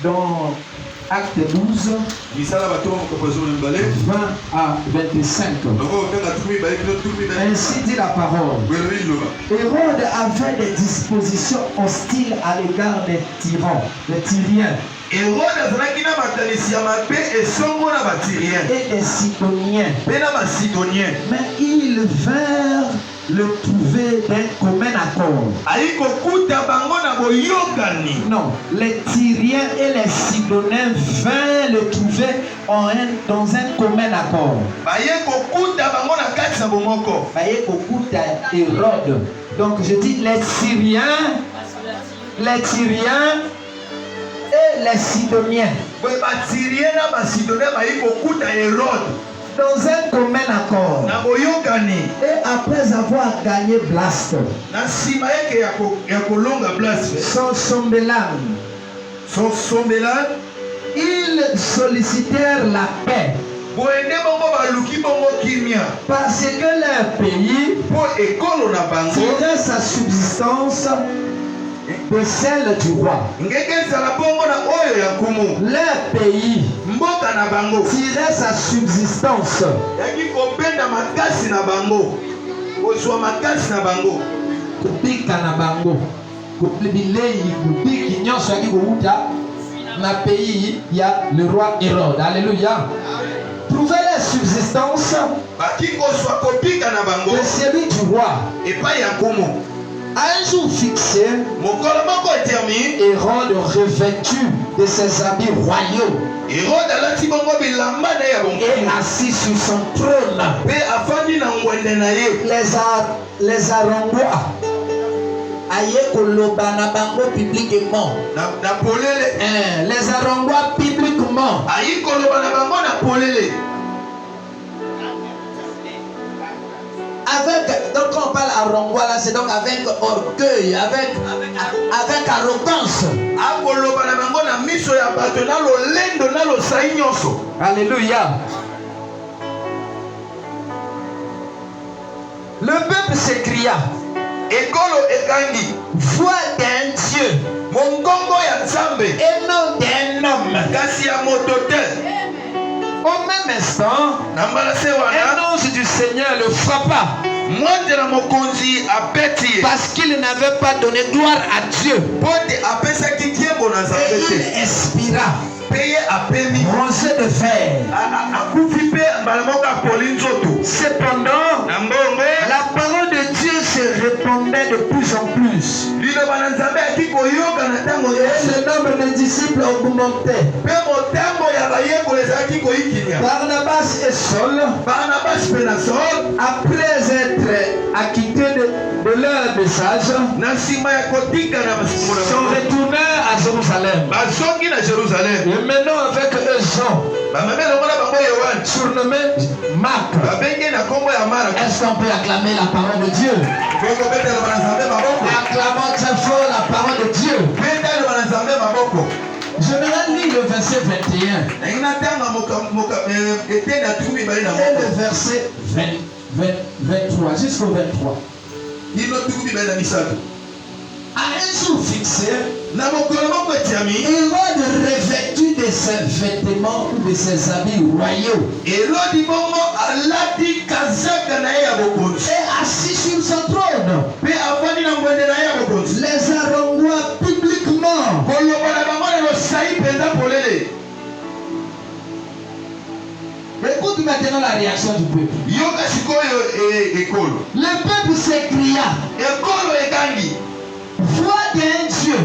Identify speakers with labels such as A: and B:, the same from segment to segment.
A: Dans Acte 12, 20 à 25. Ainsi dit la parole. Hérode avait des dispositions hostiles à l'égard des tyrans, des Tyriens. Et des Sidoniens. Mais ils vinrent le trouver d'un commun accord. Non, les Tyriens et les Sidoniens vinrent le trouver dans un commun accord. Hérode. Donc je dis les Tyriens et les Sidoniens. Dans un commun accord. Et après avoir gagné Blaste, son Sombelan, ils sollicitèrent la paix. Parce que leur pays tirait sa subsistance de celle du roi. Leur pays tirait sa subsistance na pays, il y a le roi Hérode. Alléluia. Trouver la subsistance de celui du roi. À un jour fixé, Hérode revêtu de ses habits royaux et assis sur son trône, les Arongois publiquement. Les Arongois publiquement. Donc quand on parle Arongois là, c'est donc avec orgueil, avec arrogance. Alléluia. Le peuple s'écria: voix d'un Dieu et non d'un homme. Au même instant, un ange du Seigneur le frappa parce qu'il n'avait pas donné gloire à Dieu. Et il expira, rongé de fer. Cependant, la parole de Dieu se répandait de plus en plus. Et le nombre de disciples augmentait. Barnabas et Saul, après être acquittés de leur message, sont retournés à Jérusalem. Et maintenant avec eux Jean, surnommé Marc. Est-ce qu'on peut acclamer la parole de Dieu? Acclamons très fort la parole de Dieu. Je vais lire le verset 21 et le verset 23 jusqu'au 23. À un jour fixé, Hérode revêtu de ses vêtements ou de ses habits royaux et assis sur son trône, les Arongois publiquement. Écoute maintenant la réaction du peuple. Le peuple s'écria: voix d'un Dieu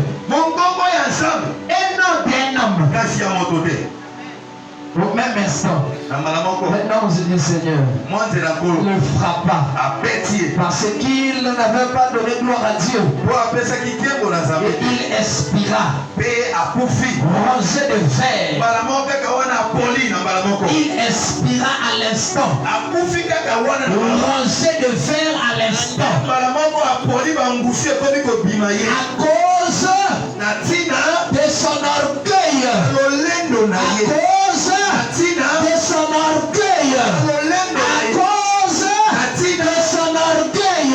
A: et non d'un homme. Au même instant, maintenant je dis Seigneur, le frappa parce qu'il n'avait pas donné gloire à Dieu. Et il expira, rongé de fer. Il expira à l'instant, rongé de fer à l'instant, à cause de son orgueil, à cause de son orgueil, à cause de son orgueil.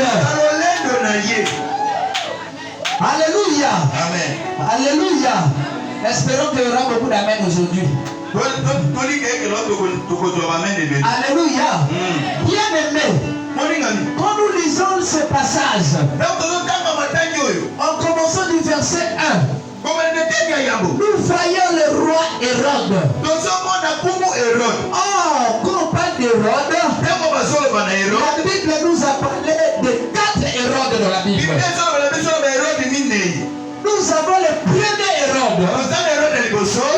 A: Alléluia. Alléluia.
B: Amen.
A: Alléluia. Espérons qu'il y aura beaucoup d'amen aujourd'hui. Alléluia. Bien aimé. Quand nous lisons ce passage, en commençant du verset 1, nous voyons le roi Hérode. Oh, quand on parle d'Hérode, la Bible nous a parlé de 4 Hérodes dans la Bible. Nous avons le premier Hérode.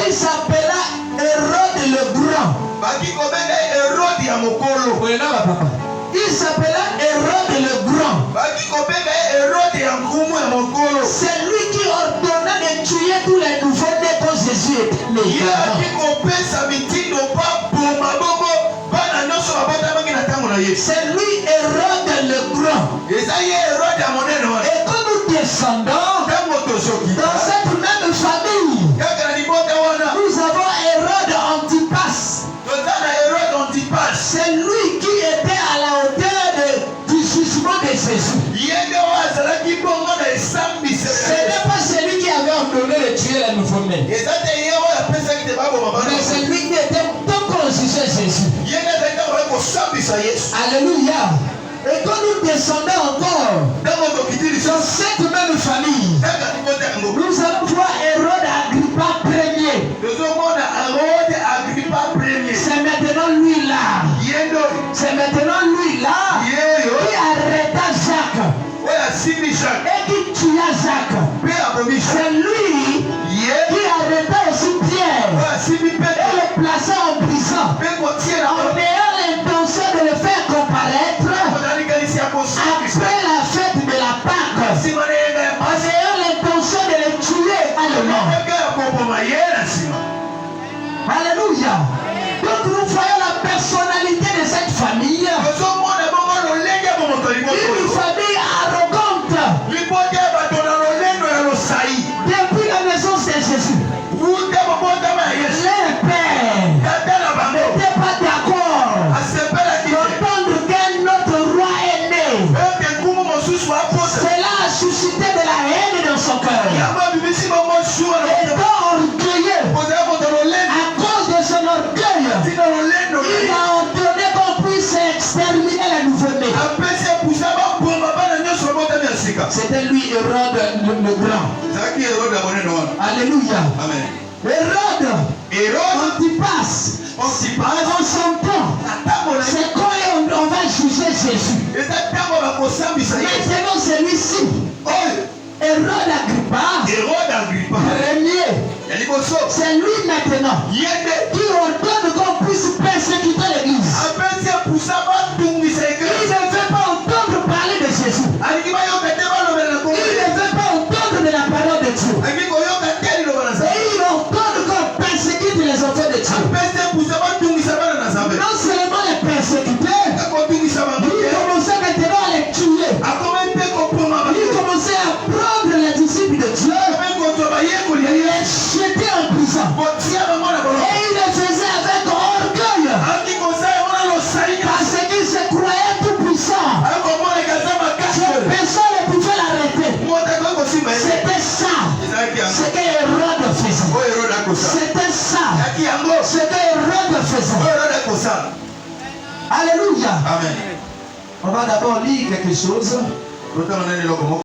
A: Il s'appela Hérode le Grand. Il s'appela Hérode le Grand. C'est lui qui ordonna de tuer tous les nouveau-nés quand Jésus était né. C'est lui Hérode le Grand. Et quand nous descendons dans cette même famille, nous avons Hérode Antipas. C'est lui qui était à la hauteur du jugement de Jésus. Ce n'est pas celui qui avait ordonné de tuer les nouveau-nés, mais celui qui était tant qu'on jugeait Jésus. Alléluia. Et quand nous descendons encore dans cette même famille, nous allons voir Hérode Agrippa Ier. C'est maintenant lui là. C'est maintenant lui là qui arrêta Jacques et qui tua Jacques. C'est lui qui arrêta aussi Pierre et le plaça en prison en ayant l'intention de le faire comparaître après la fête de la Pâque, en ayant l'intention de le tuer également. Alléluia. Donc nous voyons la personnalité de cette famille. Une famille arrogante. Depuis la naissance de Jésus, les pères n'étaient pas d'accord d'entendre qu'un autre roi est né. Cela a suscité de la haine dans son cœur. Étant orgueilleux, à cause de son orgueil, il a ordonné qu'on puisse exterminer les nouveau-nés. C'était lui Hérode le Grand. Alléluia.
B: Amen.
A: Hérode Antipas. En son temps, c'est quand on va juger Jésus. Maintenant celui-ci, Hérode Agrippa, premier, c'est lui maintenant qui ordonne qu'on puisse persécuter l'église. Il ne veut pas entendre parler de Jésus. Il ne veut pas entendre de la parole de Dieu. Et il ordonne qu'on persécute les enfants de Dieu. Non seulement les persécuter, il commençait maintenant à les tuer. Il commençait à prendre les disciples de Dieu et les jeter en prison. Et il le faisait avec orgueil. Parce qu'il se croyait tout puissant. Personne ne pouvait l'arrêter. C'était ça ce que Hérode faisait. C'était ça ce que Hérode faisait. Alléluia.
B: Amen.
A: On va d'abord lire quelque chose.